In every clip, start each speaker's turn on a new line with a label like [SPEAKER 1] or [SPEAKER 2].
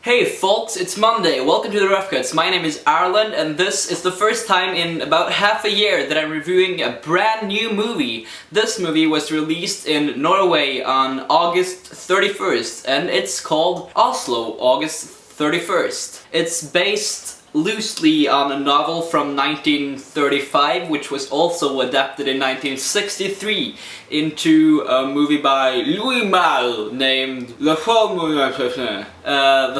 [SPEAKER 1] Hey folks, it's Monday. Welcome to TheRoughCuts. My name is Ireland and this is the first time in about half a year that I'm reviewing a brand new movie. This movie was released in Norway on August 31st and it's called Oslo, August 31st. It's based loosely on a novel from 1935, which was also adapted in 1963 into a movie by Louis Malle named The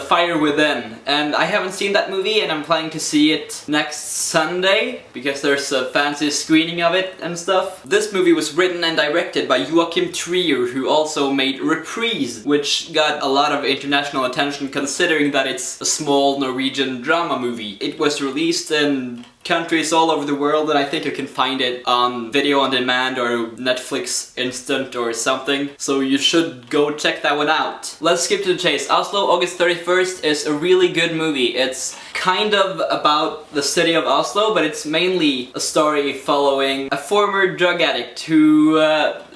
[SPEAKER 1] Fire Within. And I haven't seen that movie and I'm planning to see it next Sunday because there's a fancy screening of it and stuff. This movie was written and directed by Joachim Trier, who also made Reprise, which got a lot of international attention considering that it's a small Norwegian drama movie. It was released in countries all over the world and I think you can find it on video on demand or Netflix Instant or something, so you should go check that one out. Let's skip to the chase. Oslo, August 31st is a really good movie. It's kind of about the city of Oslo, but it's mainly a story following a former drug addict who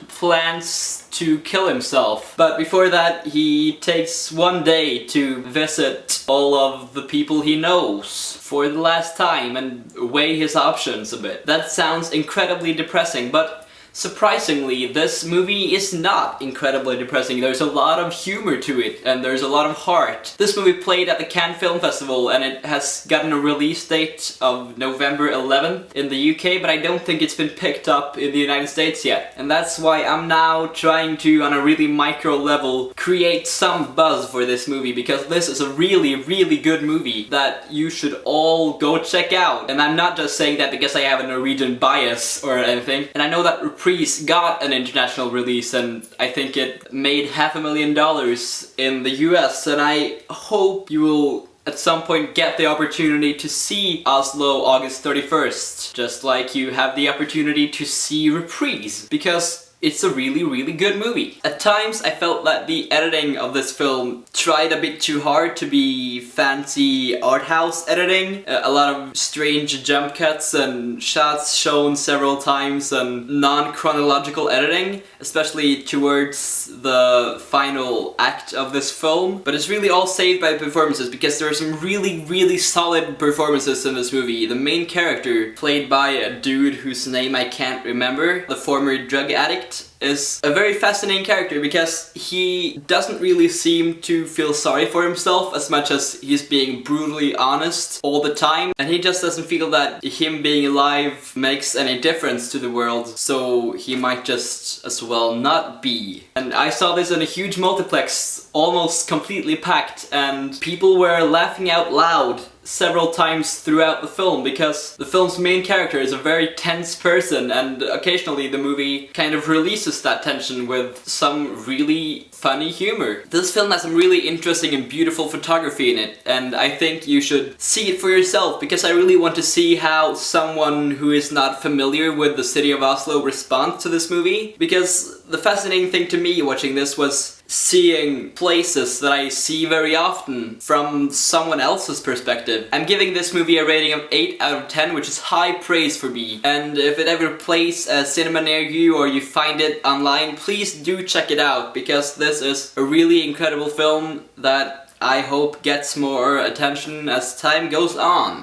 [SPEAKER 1] plans to kill himself. But before that, he takes one day to visit all of the people he knows for the last time and weigh his options a bit. That sounds incredibly depressing, but surprisingly, this movie is not incredibly depressing. There's a lot of humor to it, and there's a lot of heart. This movie played at the Cannes Film Festival, and it has gotten a release date of November 11th in the UK, but I don't think it's been picked up in the United States yet. And that's why I'm now trying to, on a really micro level, create some buzz for this movie, because this is a really, really good movie that you should all go check out. And I'm not just saying that because I have a Norwegian bias or anything. And I know that Reprise got an international release and I think it made $500,000 in the US, and I hope you will at some point get the opportunity to see Oslo August 31st, just like you have the opportunity to see Reprise, because it's a really, really good movie. At times I felt that the editing of this film tried a bit too hard to be fancy art house editing. A lot of strange jump cuts and shots shown several times and non-chronological editing, especially towards the final act of this film. But it's really all saved by the performances, because there are some really, really solid performances in this movie. The main character, played by a dude whose name I can't remember, the former drug addict, is a very fascinating character because he doesn't really seem to feel sorry for himself as much as he's being brutally honest all the time, and he just doesn't feel that him being alive makes any difference to the world, so he might just as well not be. And I saw this in a huge multiplex, almost completely packed, and people were laughing out loud several times throughout the film, because the film's main character is a very tense person, and occasionally the movie kind of releases that tension with some really funny humor. This film has some really interesting and beautiful photography in it, and I think you should see it for yourself, because I really want to see how someone who is not familiar with the city of Oslo responds to this movie, because the fascinating thing to me watching this was seeing places that I see very often from someone else's perspective. I'm giving this movie a rating of 8 out of 10, which is high praise for me. And if it ever plays a cinema near you or you find it online, please do check it out, because this is a really incredible film that I hope gets more attention as time goes on.